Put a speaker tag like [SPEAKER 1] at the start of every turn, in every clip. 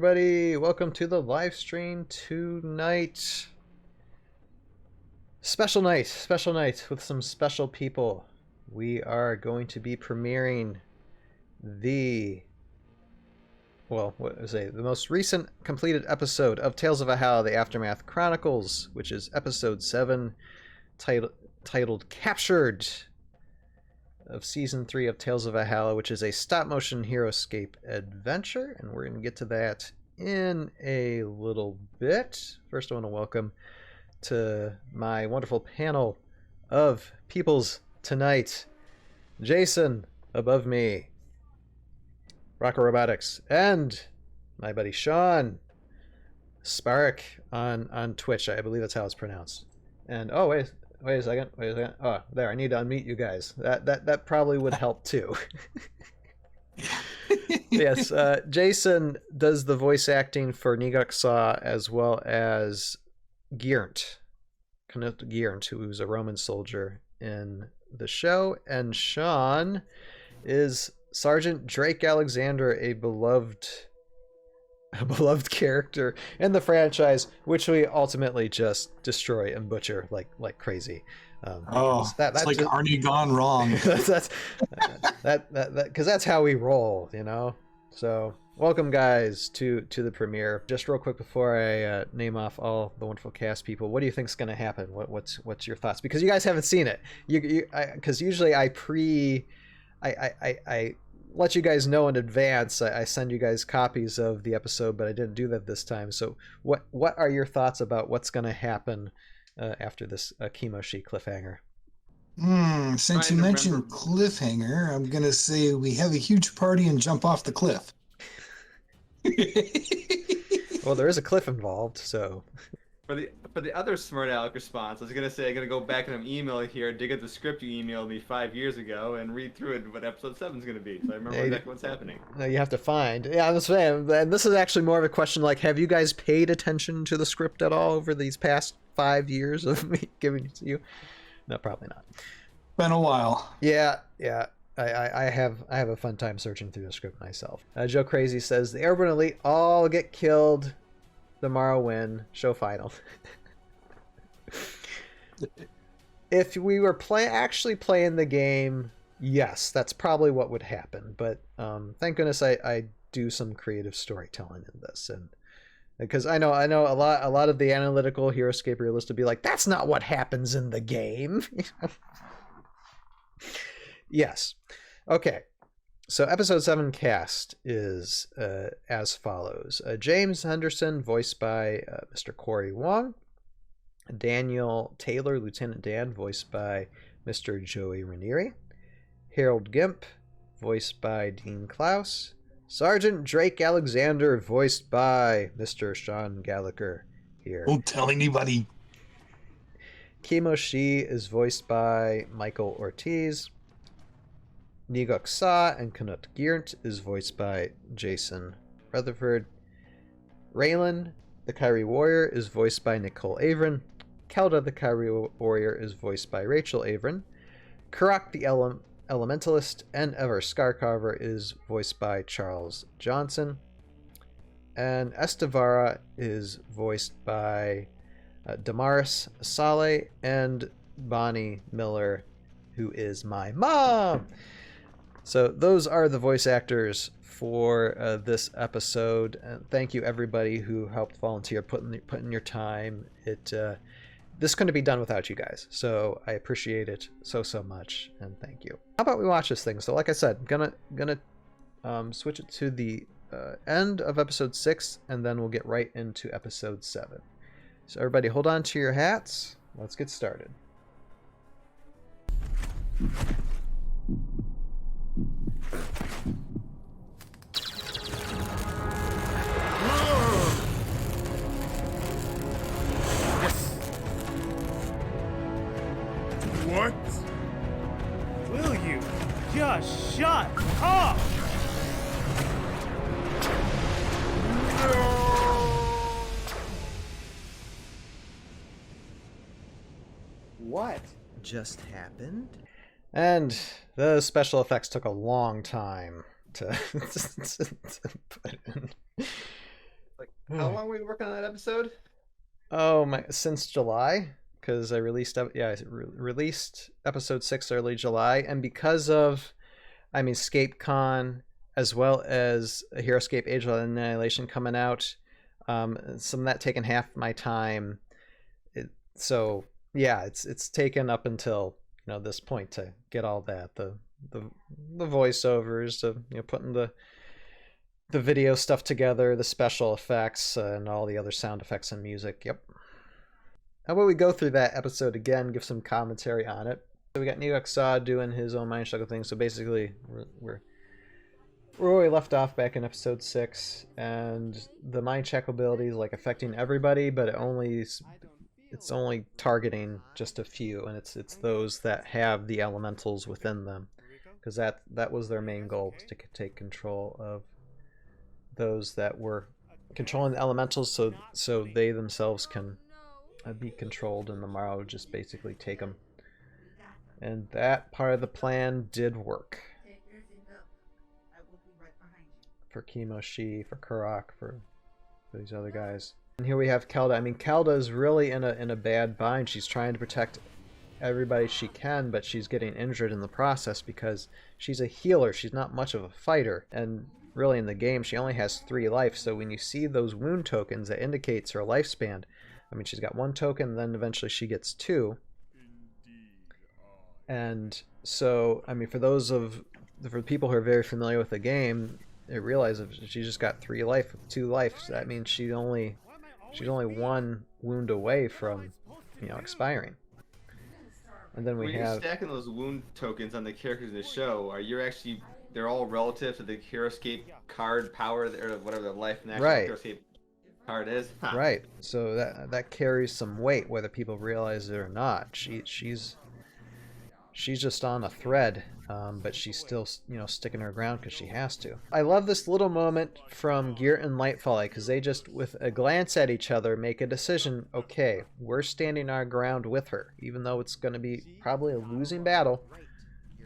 [SPEAKER 1] everybody. Welcome to the live stream tonight. Special night with some special people. We are going to be premiering the most recent completed episode of Tales of Valhalla, the Aftermath Chronicles, which is episode 7, titled Captured, of season 3 of Tales of Valhalla, which is a stop-motion Heroscape adventure, and we're going to get to that in a little bit. First, I want to welcome to my wonderful panel of peoples tonight, Jason above me, Rocker Robotics, and my buddy Sean Spark on Twitch. I believe that's how it's pronounced. And wait a second. Oh, there, I need to unmute you guys. That probably would help too. Yes, Jason does the voice acting for Nigok Saw, as well as Knut Geirnt, who's a Roman soldier in the show, and Sean is Sergeant Drake Alexander, a beloved character in the franchise, which we ultimately just destroy and butcher like crazy.
[SPEAKER 2] That's like just, Arnie gone wrong.
[SPEAKER 1] that's because that's how we roll, you know. So welcome, guys, to the premiere. Just real quick before I name off all the wonderful cast people, what do you think's going to happen? What's your thoughts? Because you guys haven't seen it. Because usually I let you guys know in advance. I send you guys copies of the episode, but I didn't do that this time. So what are your thoughts about what's going to happen after this Kimoshi cliffhanger?
[SPEAKER 2] Since you mentioned cliffhanger, I'm going to say we have a huge party and jump off the cliff.
[SPEAKER 1] Well, there is a cliff involved, so...
[SPEAKER 3] For the other smart aleck response, I was gonna say I'm gonna go back in an email here, dig at the script you emailed me 5 years ago, and read through it what episode 7 is gonna be. So I remember exactly what's happening.
[SPEAKER 1] You have to find. Yeah, I was saying, and this is actually more of a question like, have you guys paid attention to the script at all over these past 5 years of me giving it to you? No, probably not.
[SPEAKER 2] Been a while.
[SPEAKER 1] Yeah. I have a fun time searching through the script myself. Joe Crazy says the Airborne Elite all get killed. The Morrow win. Show final. If we were actually playing the game, yes, that's probably what would happen. But thank goodness I do some creative storytelling in this, and because I know a lot of the analytical Heroscape realists would be like, that's not what happens in the game. Yes. Okay. So episode 7 cast is as follows. James Henderson, voiced by Mr. Corey Wong. Daniel Taylor, Lieutenant Dan, voiced by Mr. Joey Ranieri. Harold Gimp, voiced by Dean Klaus. Sergeant Drake Alexander, voiced by Mr. Sean Gallagher here.
[SPEAKER 2] Don't tell anybody.
[SPEAKER 1] Kimoshi is voiced by Michael Ortiz. Nigok Saw and Knut Geirnt is voiced by Jason Rutherford. Raylan, the Kyrie Warrior, is voiced by Nicole Averin. Kelda, the Kyrie Warrior, is voiced by Rachel Averin. Karak, the Elementalist, and Ever Scarcarver is voiced by Charles Johnson. And Estavara is voiced by Damaris Saleh and Bonnie Miller, who is my mom. So those are the voice actors for this episode. And thank you everybody who helped volunteer, put in your time. This couldn't be done without you guys, so I appreciate it so much, and thank you. How about we watch this thing? So like I said, gonna switch it to the end of episode 6, and then we'll get right into episode 7. So everybody hold on to your hats. Let's get started.
[SPEAKER 4] What? Will you just shut up? No!
[SPEAKER 1] What just happened? And the special effects took a long time to put in.
[SPEAKER 3] How long were we working on that episode?
[SPEAKER 1] Oh my! Since July, because I released released episode 6 early July, and because of ScapeCon as well as Heroscape Age of Annihilation coming out, some of that taking half my time. So yeah, it's taken up until this point to get all that the voiceovers, putting the video stuff together, the special effects, and all the other sound effects and music. Yep. How about we go through that episode again, give some commentary on it. So we got Neoxaw doing his own mind struggle thing. So basically, we're where we left off back in episode 6, and the mind check ability is like affecting everybody, but it's only targeting just a few, and it's those that have the elementals within them, because that was their main goal, was to take control of those that were controlling the elementals, so they themselves can be controlled, and the Morrow would just basically take them. And that part of the plan did work. For Kimoshi, for Kurok, for these other guys. And here we have Kelda. Kelda is really in a bad bind. She's trying to protect everybody she can, but she's getting injured in the process because she's a healer. She's not much of a fighter. And really in the game, she only has 3 life. So when you see those wound tokens, that indicates her lifespan. She's got 1 token, then eventually she gets 2. And so, for people who are very familiar with the game, they realize if she just got 3 life with 2 life, that means she's only 1 wound away from expiring. And then
[SPEAKER 3] when you're stacking those wound tokens on the characters in the show, they're all relative to the Heroscape card power, or whatever the life and actual Heroscape card is.
[SPEAKER 1] Right. So that carries some weight whether people realize it or not. She's just on a thread, but she's still sticking her ground because she has to. I love this little moment from Geert and Lightfall, because they just, with a glance at each other, make a decision. Okay, we're standing our ground with her, even though it's going to be probably a losing battle.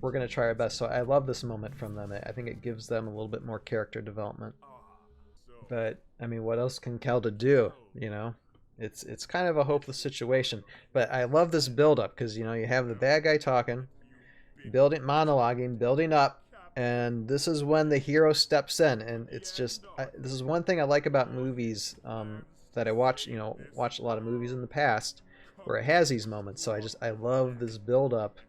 [SPEAKER 1] We're going to try our best. So I love this moment from them. I think it gives them a little bit more character development. But what else can Kelda do? It's kind of a hopeless situation, but I love this build-up because you have the bad guy talking, monologuing, building up, and this is when the hero steps in, and it's just this is one thing I like about movies that I watched a lot of movies in the past where it has these moments. So I love this build-up,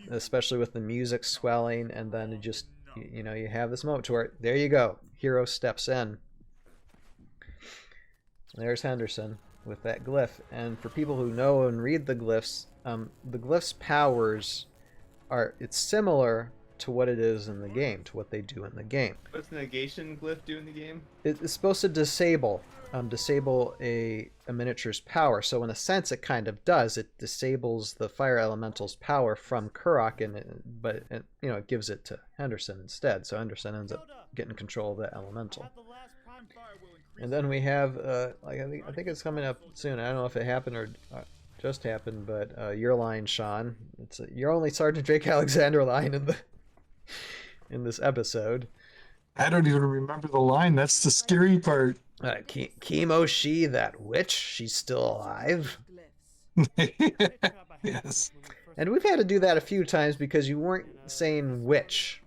[SPEAKER 1] especially with the music swelling, and then it just you have this moment to where there you go, hero steps in. There's Henderson with that glyph. And for people who know and read the glyphs powers it's similar to what it is in the game, to what they do in the game.
[SPEAKER 3] What's the negation glyph do in the game?
[SPEAKER 1] It's supposed to disable a miniature's power. So in a sense, it kind of does. It disables the fire elemental's power from Kurok, but it gives it to Henderson instead. So Henderson ends up getting control of that elemental. And then we have, I think it's coming up soon. I don't know if it happened or just happened, but your line, Sean. It's your only Sergeant Drake Alexander line in this episode.
[SPEAKER 2] I don't even remember the line. That's the scary part.
[SPEAKER 1] Kimoshi, that witch, she's still alive.
[SPEAKER 2] Yes.
[SPEAKER 1] And we've had to do that a few times because you weren't saying witch.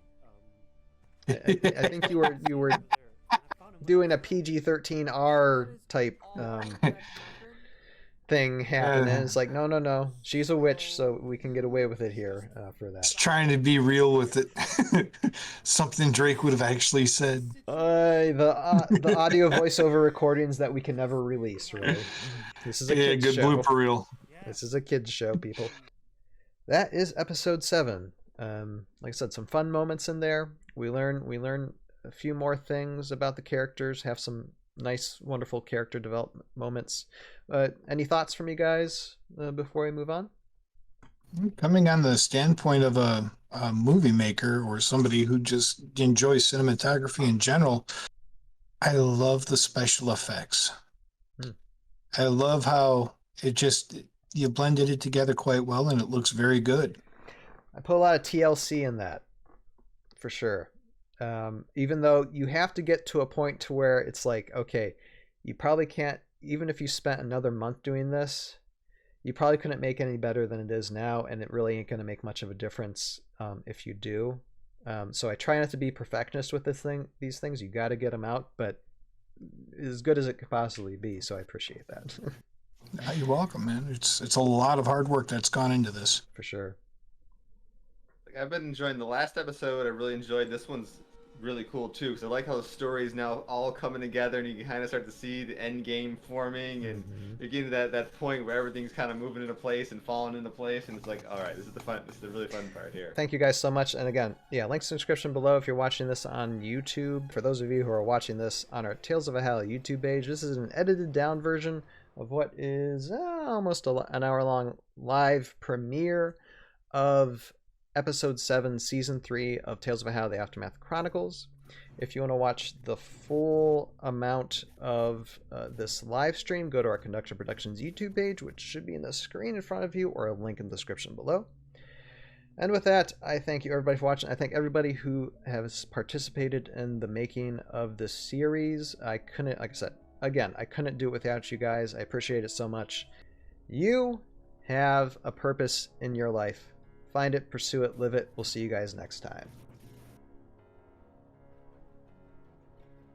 [SPEAKER 1] I think you were doing a PG-13R type thing happening. It's like, no, she's a witch, so we can get away with it here for that.
[SPEAKER 2] Just trying to be real with it. Something Drake would have actually said.
[SPEAKER 1] The audio voiceover recordings that we can never release, really. This is a kid's
[SPEAKER 2] good
[SPEAKER 1] show.
[SPEAKER 2] blooper reel.
[SPEAKER 1] This is a kid's show, people. That is episode 7. Like I said, some fun moments in there. We learn a few more things about the characters, have some nice, wonderful character development moments. Any thoughts from you guys before we move on?
[SPEAKER 2] Coming on the standpoint of a movie maker or somebody who just enjoys cinematography in general, I love the special effects. I love how you blended it together quite well, and it looks very good.
[SPEAKER 1] I put a lot of TLC in that, for sure. Even though you have to get to a point to where it's like, okay, you probably can't, even if you spent another month doing this, you probably couldn't make any better than it is now, and it really ain't going to make much of a difference if you do. So I try not to be perfectionist with these things. You got to get them out, but as good as it could possibly be. So I appreciate that.
[SPEAKER 2] You're welcome, man. It's a lot of hard work that's gone into this.
[SPEAKER 1] For sure.
[SPEAKER 3] I've been enjoying the last episode. I really enjoyed this one's really cool too, because I like how the story is now all coming together, and you can kind of start to see the end game forming, and you're getting to that point where everything's kind of moving into place and falling into place, and it's like, all right, this is the really fun part here.
[SPEAKER 1] Thank you guys so much. And again, yeah, links in the description below if you're watching this on YouTube. For those of you who are watching this on our Tales of Valhalla YouTube page, this is an edited down version of what is almost an hour long live premiere of Episode 7, Season 3 of Tales of Valhalla, The Aftermath Chronicles. If you want to watch the full amount of this live stream, go to our Conduction Productions YouTube page, which should be in the screen in front of you, or a link in the description below. And with that, I thank you everybody for watching. I thank everybody who has participated in the making of this series. I couldn't, like I said, again, I couldn't do it without you guys. I appreciate it so much. You have a purpose in your life. Find it, pursue it, live it. We'll see you guys next time.